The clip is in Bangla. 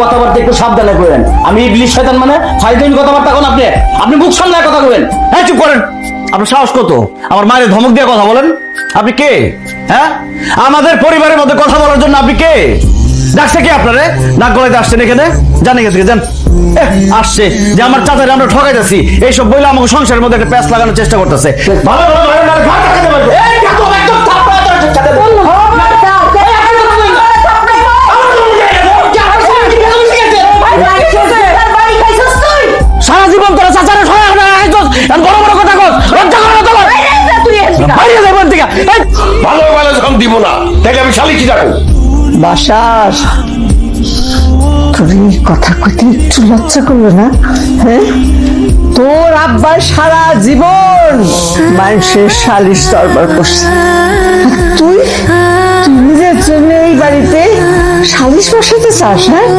কথাবার্তা একটু সাবধানে করেন। আমি ইবলিশ শয়তান মানে ফাইজলামি কথাবার্তা কোন আপনি? আপনি মুখ সামলায় কথা বলেন। হ্যাঁ চুপ করেন। আপনার সাহস কত আমার মায়ের ধমক দিয়ে কথা বলেন? আপনি কে? হ্যাঁ আমাদের পরিবারের মধ্যে কথা বলার জন্য আপনি কে? ডাকছে কি আপনারে? নাক গলাইতে আসছেন এখানে? জানে গেছে যান। আসছে যে আমার চাচারে আমরা ঠকাইতেছি এইসব বইলে আমাকে সংসারের মধ্যে একটা প্যাঁচ লাগানোর চেষ্টা করতেছে। ভালো ভালো ভালো ভালো ঘাট টাকা দেবেন। এই কাকু একদম থাপ্পড় তোর সাথে বল। সারা জীবন তোরা চাচারে ঠকাই না আইছস আর বড় বড় কথা কস। লজ্জা করে না তোর? তুই বাইরে যাই বল থেকে। ভালো ভালো যখন দিব না তাহলে আমি শালি কি যাবো? বাসার তুমি কথা কইতে একটু লজ্জা করলো না? হ্যাঁ তোর আব্বার সারা জীবন মানুষের সালিশ দরবার করছে, তুই নিজের জন্য এই বাড়িতে সালিশ বসাতে চাস? হ্যাঁ